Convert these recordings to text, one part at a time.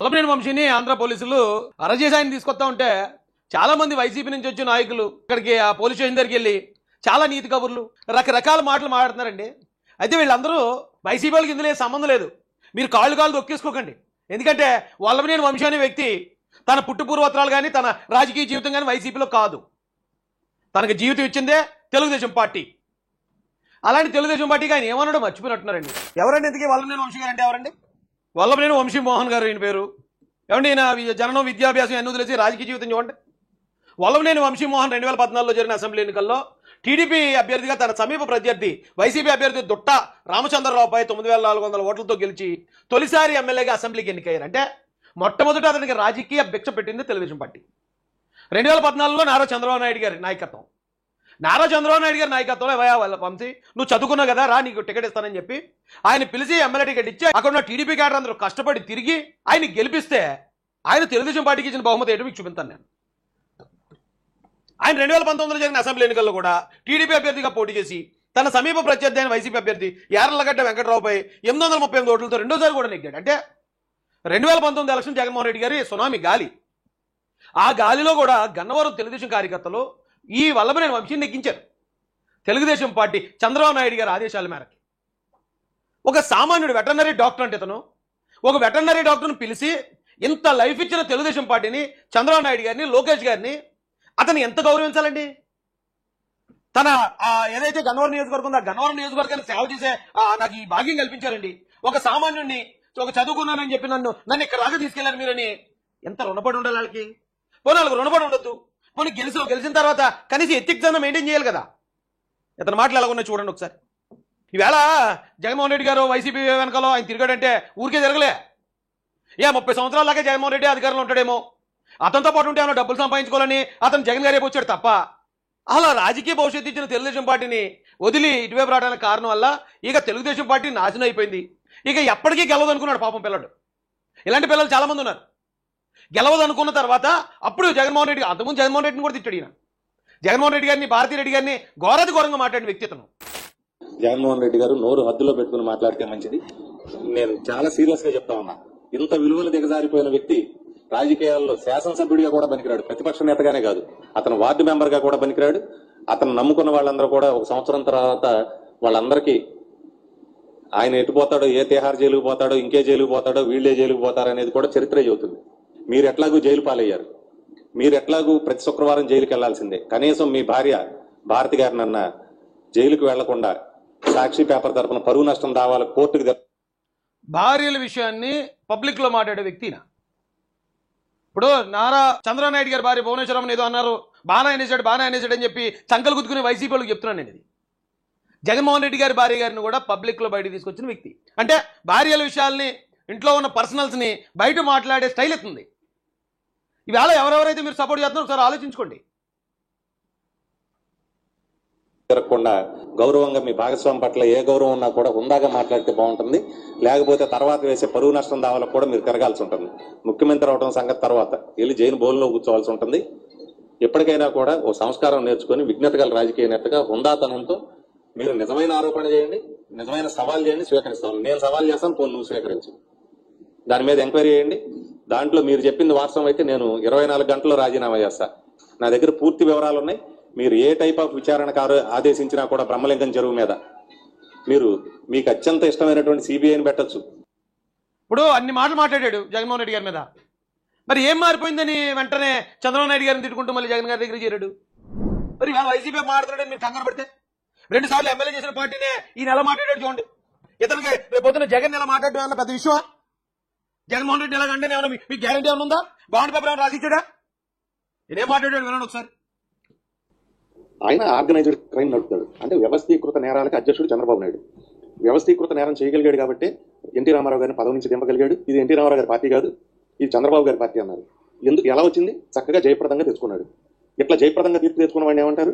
వల్లభనేని వంశీని ఆంధ్ర పోలీసులు అరెస్ట్ చేసి ఆయన తీసుకొస్తా ఉంటే చాలా మంది వైసీపీ నుంచి వచ్చిన నాయకులు ఇక్కడికి ఆ పోలీస్ స్టేషన్ దగ్గరికి వెళ్ళి చాలా నీతి కబుర్లు రకరకాల మాటలు మాట్లాడుతున్నారండి. అయితే వీళ్ళందరూ వైసీపీ వాళ్ళకి ఇందులో సంబంధం లేదు. మీరు కాళ్ళు దొక్కేసుకోకండి. ఎందుకంటే వల్లభనేని వంశీ అనే వ్యక్తి తన పుట్టుపూర్వత్రాలు కానీ తన రాజకీయ జీవితం కానీ వైసీపీలో కాదు. తనకు జీవితం ఇచ్చిందే తెలుగుదేశం పార్టీ. అలాంటి తెలుగుదేశం పార్టీకి ఆయన ఏమన్నాడో మర్చిపోయినట్టున్నారండి. ఎవరండి ఇంతకీ వల్లభనేని వంశీ గారు అంటే ఎవరండి? వల్లభనేని వంశీ మోహన్ గారు ఈయన పేరు. ఏమండి ఈయన జననం విద్యాభ్యాసం ఎన్ని వదిలేసి రాజకీయ జీవితం చూడండి. వల్లభనేని వంశీ మోహన్ 2014లో జరిగిన అసెంబ్లీ ఎన్నికల్లో టీడీపీ అభ్యర్థిగా తన సమీప ప్రత్యర్థి వైసీపీ అభ్యర్థి దుట్ట రామచంద్రరావుపై 9,400 ఓట్లతో గెలిచి తొలిసారి ఎమ్మెల్యేగా అసెంబ్లీకి ఎన్నికయ్యారు. అంటే మొట్టమొదట అతనికి రాజకీయ భిక్ష పెట్టింది తెలుగుదేశం పార్టీ. 2014లో నారా చంద్రబాబు నాయుడు గారి నాయకత్వం. నారా చంద్రబాబు నాయుడు గారి నాయకత్వంలో వంశీ నువ్వు చదువుకున్నావు కదా రా నీకు టికెట్ ఇస్తానని చెప్పి ఆయన పిలిచి ఎమ్మెల్యే టికెట్ ఇచ్చి అక్కడ ఉన్న టీడీపీ క్యాడర్ అందరూ కష్టపడి తిరిగి ఆయన గెలిపిస్తే ఆయన తెలుగుదేశం పార్టీకి ఇచ్చిన బహుమతి ఏంటో మీకు చూపిస్తాను నేను. ఆయన 2019లో జరిగిన అసెంబ్లీ ఎన్నికల్లో కూడా టీడీపీ అభ్యర్థిగా పోటీ చేసి తన సమీప ప్రత్యర్థి అయిన వైసీపీ అభ్యర్థి యార్లగడ్డ వెంకటరావుపై 838 ఓట్లతో రెండోసారి కూడా నెగ్గాడు. అంటే 2019 ఎలక్షన్ జగన్మోహన్ రెడ్డి గారి సునామీ గాలి. ఆ గాలిలో కూడా గన్నవరం తెలుగుదేశం కార్యకర్తలు ఈ వల్లభనేని వంశీని నెగ్గించారు. తెలుగుదేశం పార్టీ చంద్రబాబు నాయుడు గారి ఆదేశాల మేరకు ఒక సామాన్యుడు వెటర్నరీ డాక్టర్ అంటే ఇతను ఒక వెటర్నరీ డాక్టర్ను పిలిచి ఇంత లైఫ్ ఇచ్చిన తెలుగుదేశం పార్టీని చంద్రబాబు నాయుడు గారిని లోకేష్ గారిని అతను ఎంత గౌరవించాలండి? తన ఏదైతే గన్నవరం నియోజకవర్గం ఉందో ఆ గన్నవరం నియోజకవర్గాన్ని సేవ చేసే నాకు ఈ భాగ్యం కల్పించారండి. ఒక సామాన్యుడిని ఒక చదువుకున్నానని చెప్పి నన్ను ఇక్కడ దాకా తీసుకెళ్లారు మీరని ఎంత రుణపడి ఉండాలి వాళ్ళకి? పోనీ వాళ్ళకి రుణపడి ఉండొద్దు. పోనీ గెలిచిన తర్వాత కనీసం ఎథిక్స్ అన్న మెయింటైన్ చేయాలి కదా. ఇతని మాటలు ఎలాగున్నా చూడండి ఒకసారి. ఈవేళ జగన్మోహన్ రెడ్డి గారు వైసీపీ వెనకాల ఆయన తిరిగాడంటే ఊరికే తిరగలే. 30 సంవత్సరాల దాకా జగన్మోహన్ రెడ్డి అధికారంలో ఉంటాడేమో, అతనితో పాటు ఉంటే ఏమైనా డబ్బులు సంపాదించుకోవాలని అతను జగన్ గారే వచ్చాడు తప్ప అలా రాజకీయ భవిష్యత్తు ఇచ్చిన తెలుగుదేశం పార్టీని వదిలి ఇటువైపు రావడానికి కారణం వల్ల ఇక తెలుగుదేశం పార్టీ నాశనం అయిపోయింది. ఇక ఎప్పటికీ గెలవదు అనుకున్నాడు పాపం పిల్లడు. ఇలాంటి పిల్లలు చాలా మంది ఉన్నారు. గెలవదు అనుకున్న తర్వాత అప్పుడు జగన్మోహన్ రెడ్డి అంతకుముందు జగన్మోహన్ రెడ్డిని కూడా తిట్టాడు. ఈయన జగన్మోహన్ రెడ్డి గారిని భారతీ రెడ్డి గారిని ఘోరంగా మాట్లాడిన వ్యక్తి అతను. జగన్మోహన్ రెడ్డి గారు నోరు హద్దులో పెట్టుకుని మాట్లాడితే మంచిది. నేను చాలా సీరియస్ గా చెప్తా ఉన్నా. ఇంత విలువలు దిగజారిపోయిన వ్యక్తి రాజకీయాల్లో శాసనసభ్యుడిగా కూడా పనికిరాడు. ప్రతిపక్ష నేతగానే కాదు, అతను వార్డు మెంబర్ గా కూడా పనికిరాడు. అతను నమ్ముకున్న వాళ్ళందరూ కూడా ఒక సంవత్సరం తర్వాత వాళ్ళందరికీ ఆయన ఎటుపోతాడో, ఏ తిహార్ జైలుకు పోతాడో, ఇంకే జైలుకు పోతాడో, వీళ్లే జైలుకు పోతారో అనేది కూడా చరిత్రే చెబుతుంది. మీరు ఎట్లాగూ జైలు పాలయ్యారు. మీరు ఎట్లాగూ ప్రతి శుక్రవారం జైలుకి వెళ్లాల్సిందే. కనీసం మీ భార్య భారతి గారినన్న జైలుకు వెళ్లకుండా సాక్షి పేపర్ తరఫున పరువు నష్టం దావాల కోర్టుకు భార్యల విషయాన్ని పబ్లిక్ లో మాట్లాడే వ్యక్తినా? ఇప్పుడు నారా చంద్రబాబు నాయుడు గారి భార్య భువనేశ్వరం ఏదో అన్నారు, బాగా అనేసాడు అని చెప్పి చంకలు గుద్దుకుని వైసీపీ వాళ్ళకి చెప్తున్నాను నేను. ఇది జగన్మోహన్ రెడ్డి గారి భార్య గారిని కూడా పబ్లిక్ లో బయటకు తీసుకొచ్చిన వ్యక్తి. అంటే భార్యల విషయాల్ని ఇంట్లో ఉన్న పర్సనల్స్ ని బయట మాట్లాడే స్టైల్ ఎత్తుంది. ఇవాళ ఎవరెవరైతే మీరు సపోర్ట్ చేస్తున్నారో ఒకసారి ఆలోచించుకోండి. జరగకుండా గౌరవంగా మీ భాగస్వామి పట్ల ఏ గౌరవం ఉన్నా కూడా హుందాగా మాట్లాడితే బాగుంటుంది. లేకపోతే తర్వాత వేసే పరువు నష్టం దావాలకు కూడా మీరు తిరగాల్సి ఉంటుంది. ముఖ్యమంత్రి అవడం సంగతి తర్వాత వెళ్ళి జైలు బోన్లో కూర్చోవాల్సి ఉంటుంది. ఎప్పటికైనా కూడా ఓ సంస్కారం నేర్చుకుని విజ్ఞత గల రాజకీయ నేతగా హుందాతనంతో మీరు నిజమైన ఆరోపణ చేయండి, నిజమైన సవాల్ చేయండి, స్వీకరిస్తాను. నేను సవాల్ చేస్తాను, పోను నువ్వు స్వీకరించు. దాని మీద ఎంక్వైరీ చేయండి. దాంట్లో మీరు చెప్పింది వాస్తవం అయితే నేను 24 గంటల్లో రాజీనామా చేస్తా. నా దగ్గర పూర్తి వివరాలు ఉన్నాయి. మీరు ఏ టైప్ ఆఫ్ విచారణకు ఆదేశించినా కూడా బ్రహ్మలింగం చెరువు మీద మీకు అత్యంత ఇష్టమైనటువంటి సిబిఐని పెట్టచ్చు. ఇప్పుడు అన్ని మాటలు మాట్లాడాడు జగన్మోహన్ రెడ్డి గారి మీద. మరి ఏం మారిపోయిందని వెంటనే చంద్రబాబు నాయుడు గారిని తిట్టుకుంటూ మళ్ళీ జగన్ గారి దగ్గర చేరాడు. మరి వైసీపీ మాట్లాడాడని మీరు కంగారు పడితే 2 సార్లు ఎమ్మెల్యే చేసిన పార్టీనే ఈయన ఎలా మాట్లాడాడు చూడండి. ఇతనికి రేపు పొద్దున జగన్ ఎలా మాట్లాడడం ఏమన్నా పెద్ద విషయమా? జగన్మోహన్ రెడ్డి ఎలాగంటే ఏమన్నా మీకు గ్యారంటీ ఏమన్నా ఉందా? బాండ్ పేపర్ ఏమైనా రాసిచ్చాడా? నేనేం మాట్లాడాడు వినండి ఒకసారి. ఆయన ఆర్గనైజ్డ్ క్రైమ్ నడుపుతాడు. అంటే వ్యవస్థీకృత నేరాలకు అధ్యక్షుడు చంద్రబాబు నాయుడు. వ్యవస్థీకృత నేరం చేయగలిగాడు కాబట్టి ఎన్టీ రామారావు గారిని పదవి నుంచి దింపగలిగాడు. ఇది ఎన్టీ రామారావు గారి పార్టీ కాదు, ఇది చంద్రబాబు గారి పార్టీ అన్నారు. ఎలా వచ్చింది? చక్కగా జయప్రదంగా తెచ్చుకున్నాడు. ఇట్లా జయప్రదంగా తీర్పు తెచ్చుకున్న వాడిని ఏమంటారు?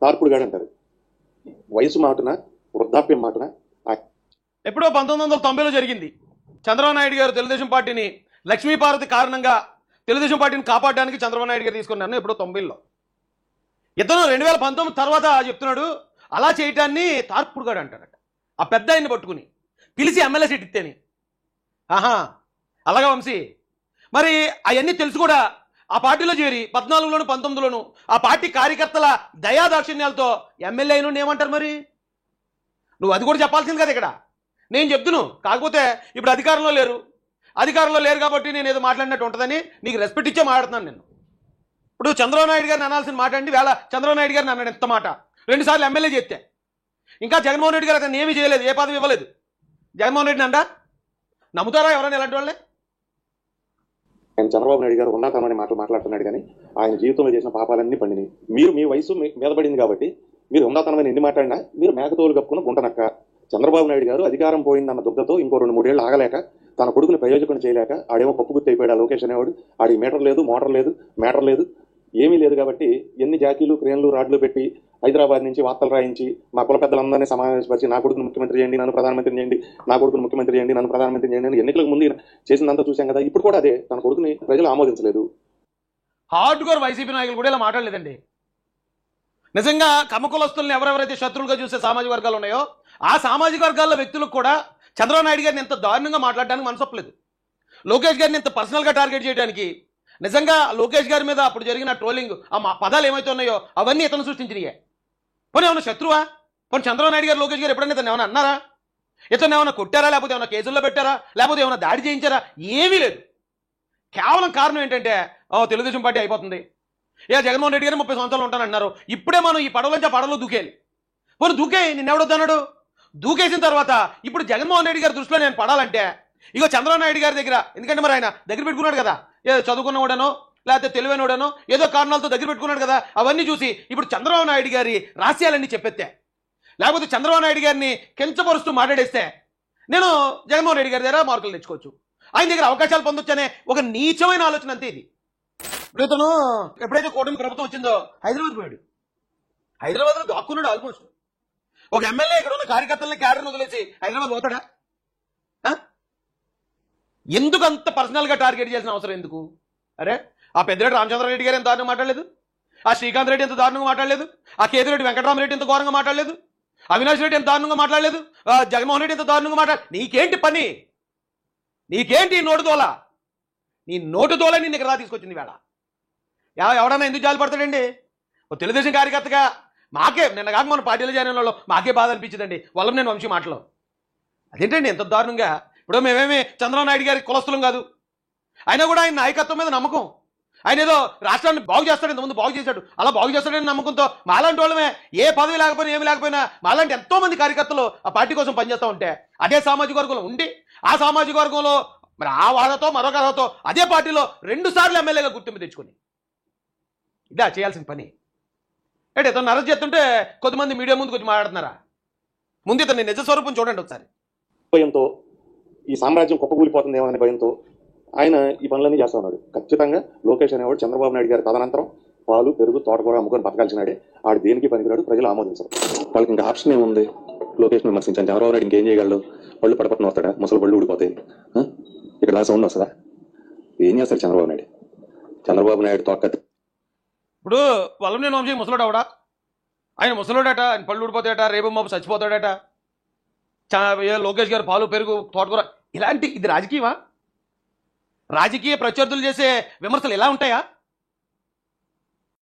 తార్పుడు గాడు అంటారు. వయసు మాటున, వృద్ధాప్యం మాటున. ఎప్పుడో 1990లో జరిగింది. చంద్రబాబు నాయుడు గారు తెలుగుదేశం పార్టీని లక్ష్మీపార్వతి కారణంగా తెలుగుదేశం పార్టీని కాపాడడానికి చంద్రబాబు నాయుడు గారు తీసుకున్నాను. ఎప్పుడో 90లో. ఇతను 2019 తర్వాత చెప్తున్నాడు అలా చేయటాన్ని తార్పుడుగాడు అంటారట. ఆ పెద్ద ఆయన్ని పట్టుకుని పిలిచి ఎమ్మెల్యే సీట్ ఇస్తేని. ఆహా అలాగా వంశీ, మరి అవన్నీ తెలుసు కూడా ఆ పార్టీలో చేరి 14లోను 19లోను ఆ పార్టీ కార్యకర్తల దయాదాక్షిణ్యాలతో ఎమ్మెల్యే అయిన ఏమంటారు? మరి నువ్వు అది కూడా చెప్పాల్సింది కదా ఇక్కడ. నేను చెప్తున్నాను, కాకపోతే ఇప్పుడు అధికారంలో లేరు కాబట్టి నేను ఏదో మాట్లాడినట్టు ఉంటుందని నీకు రెస్పెక్ట్ ఇచ్చే మాట్లాడుతున్నాను నేను. ఇప్పుడు చంద్రబాబు నాయుడు గారిని అనాల్సిన మాట అండి, వేళ చంద్రబాబు నాయుడు గారిని అన్నాడు ఎంత మాట. 2 సార్లు ఎమ్మెల్యే చేస్తే ఇంకా జగన్మోహన్ రెడ్డి గారు అతను ఏమీ చేయలేదు, ఏ పదవి ఇవ్వలేదు. జగన్మోహన్ రెడ్డిని అంట నమ్ముతారా ఎవరైనా ఇలాంటి వాళ్ళే? ఆయన చంద్రబాబు నాయుడు గారు ఉన్నతమైన మాటలు మాట్లాడుతున్నాడు, కానీ ఆయన జీవితంలో చేసిన పాపాలన్నీ పండినాయి. మీరు మీ వయసు మీద పడింది కాబట్టి మీరు ఉన్నతనమైన ఎన్ని మాట్లాడినా మీరు మేకతోలు కప్పుకున్న గుంటనక్క. చంద్రబాబు నాయుడు గారు అధికారం పోయిందన్న దుగ్ధతో ఇంకో 2-3 ఏళ్ళు ఆగలేక తన కొడుకుని ప్రయోజకుని చేయలేక ఆడేమో పప్పు గుర్తు అయిపోయాడు. లోకేష్ అనేవాడు, ఆడికి మీటర్ లేదు, మోటార్ లేదు, మ్యాటర్ లేదు, ఏమీ లేదు. కాబట్టి ఎన్ని జాకీలు, క్రేన్లు, రాడ్లు పెట్టి హైదరాబాద్ నుంచి వార్తలు రాయించి మా కుల పెద్దలందరినీ సమావేశపరిచి నా కొడుకును ముఖ్యమంత్రి చేయండి, నన్ను ప్రధానమంత్రి చేయండి, నా కొడుకును ముఖ్యమంత్రి చేయండి, నన్ను ప్రధానమంత్రి చేయండి అని ఎన్నికలకు ముందు చేసిందంతా చూశాం కదా. ఇప్పుడు కూడా అదే, తన కొడుకుని ప్రజలు ఆమోదించలేదు. హార్డ్ కోర్ వైసీపీ నాయకులు కూడా ఇలా మాట్లాడలేదండి. నిజంగా కమ్మకులస్తుల్ని ఎవరెవరైతే శత్రువులుగా చూసే సామాజిక వర్గాలు ఉన్నాయో ఆ సామాజిక వర్గాల వ్యక్తులకు కూడా చంద్రబాబు నాయుడు గారిని ఎంత దారుణంగా మాట్లాడడానికి మనసొప్పలేదు. లోకేష్ గారిని ఎంత పర్సనల్గా టార్గెట్ చేయడానికి నిజంగా లోకేష్ గారి మీద అప్పుడు జరిగిన ట్రోలింగ్ ఆ పదాలు ఏమైతే ఉన్నాయో అవన్నీ ఇతను సృష్టించినాయే. పోనీ ఏమన్నా శత్రువా? పోనీ చంద్రబాబు నాయుడు గారు లోకేష్ గారు ఎప్పుడైనా ఇతను ఏమైనా అన్నారా? ఇతను ఏమైనా కొట్టారా, లేకపోతే ఏమైనా కేసుల్లో పెట్టారా, లేకపోతే ఏమైనా దాడి చేయించారా? ఏమీ లేదు. కేవలం కారణం ఏంటంటే తెలుగుదేశం పార్టీ అయిపోతుంది, జగన్మోహన్ రెడ్డి గారు 30 సంవత్సరాలు ఉంటానంటున్నారు, ఇప్పుడే మనం ఈ పడవలోంచి ఆ పడవలో దూకేయాలి. పోనీ దూకే, నిన్నెవడొద్దన్నాడు? దూకేసిన తర్వాత ఇప్పుడు జగన్మోహన్ రెడ్డి గారి దృష్టిలో నేను పడాలంటే ఇగో చంద్రబాబు నాయుడు గారి దగ్గర, ఎందుకంటే మరి ఆయన దగ్గర పెట్టుకున్నాడు కదా, ఏదో చదువుకున్నవాడనో లేకపోతే తెలివైనవాడనో ఏదో కారణాలతో దగ్గర పెట్టుకున్నాడు కదా, అవన్నీ చూసి ఇప్పుడు చంద్రబాబు నాయుడు గారి రహస్యాలన్నీ చెప్పెత్తే, లేకపోతే చంద్రబాబు నాయుడు గారిని కించపరుస్తూ మాట్లాడేస్తే నేను జగన్మోహన్ రెడ్డి గారి దగ్గర మార్కులు తెచ్చుకోవచ్చు, ఆయన దగ్గర అవకాశాలు పొందొచ్చనే ఒక నీచమైన ఆలోచన అంతే ఇది. ఇప్పుడు ఇతను ఎప్పుడైతే కూటమి ప్రభుత్వం వచ్చిందో హైదరాబాద్ పోయాడు, హైదరాబాద్లో దాక్కున్నాడు. ఆల్మోస్ట్ ఒక ఎమ్మెల్యే ఇక్కడ ఉన్న కార్యకర్తలని క్యాడర్ని వదిలేసి హైదరాబాద్ పోతాడా? ఎందుకు అంత పర్సనల్గా టార్గెట్ చేసిన అవసరం ఎందుకు? అరే ఆ పెద్దిరెడ్డి రామచంద్రారెడ్డి గారు ఎంత దారుణంగా మాట్లాడలేదు, ఆ శ్రీకాంత్ రెడ్డి ఎంత దారుణంగా మాట్లాడలేదు, ఆ కేతిరెడ్డి వెంకటరామరెడ్డి ఎంత ఘోరంగా మాట్లాడలేదు, అవినాష్ రెడ్డి ఎంత దారుణంగా మాట్లాడలేదు, జగన్మోహన్ రెడ్డి ఎంత దారుణంగా నీకేంటి పని? నీకేంటి నోటు దోల? నీ నోటు దోల నిన్ను ఇక్కడ తీసుకొచ్చింది వేళ. ఎవడన్నా ఎందుకు జాలి పడతాడండి? ఓ తెలుగుదేశం కార్యకర్తగా మాకే నిన్న కాక మన పార్టీలో జాయిన్ వాళ్ళు మాకే బాధ అనిపించిందండి వల్లభనేని వంశీ మాటలో. అదేంటండి ఎంత దారుణంగా? ఇప్పుడు మేమేమి చంద్రబాబు నాయుడు గారి కులస్తులం కాదు, అయినా కూడా ఆయన నాయకత్వం మీద నమ్మకం, ఆయన ఏదో రాష్ట్రాన్ని బాగు చేస్తాడు, ఇంతకుముందు బాగు చేశాడు, అలా బాగు చేస్తాడని నమ్మకంతో మాలాంటి వాళ్ళమే ఏ పదవి లేకపోయినా ఏమి లేకపోయినా మాలాంటి ఎంతో మంది కార్యకర్తలు ఆ పార్టీ కోసం పనిచేస్తూ ఉంటే అదే సామాజిక వర్గంలో ఉండి ఆ సామాజిక వర్గంలో మరి ఆ వాళ్ళతో మరొక వాళ్ళతో అదే పార్టీలో 2 సార్లు ఎమ్మెల్యేగా గుర్తింపు తెచ్చుకొని ఇదా చేయాల్సిన పని. అంటే ఇతను అరెస్ట్ చేస్తుంటే కొద్దిమంది మీడియా ముందు కొంచెం మాట్లాడుతున్నారా? ముందు ఇతని నిజ స్వరూపం చూడండి ఒకసారి. భయంతో ఈ సామ్రాజ్యం కుప్పకూలిపోతుందేమో అనే భయంతో ఆయన ఈ పనులన్నీ చేస్తా ఉన్నాడు. ఖచ్చితంగా లోకేష్ అనేవాడు చంద్రబాబు నాయుడు గారి తదనంతరం పాలు, పెరుగు, తోటకూర అమ్ముకొని బతకాల్సినాడే. ఆడు దేనికి పనికిరాడు, ప్రజలు ఆమోదించరు. వాళ్ళకి ఇంకా ఆప్షన్ ఏముంది? లోకేష్ విమర్శించాను, చంద్రబాబు నాయుడు ఇంకేం చేయగలడు? పళ్ళు పడపట్టున వస్తాడా? ముసలు పళ్ళు ఊడిపోతాయి. ఇక్కడ సౌండ్ వస్తుందా? ఏం చేస్తాడు చంద్రబాబు నాయుడు? చంద్రబాబు నాయుడు తోకత్తి. ఇప్పుడు వల్లభనేని వంశీ ముసలోడు అవడా? ఆయన ముసలోడట, ఆయన పళ్ళు ఊడిపోతాడట, రేపు మాపు చచ్చిపోతాడట. లోకేష్ గారు పాలు, పెరుగు, తోటకూర ఇలాంటి ఇది రాజకీయమా? రాజకీయ ప్రత్యర్థులు చేసే విమర్శలు ఎలా ఉంటాయా?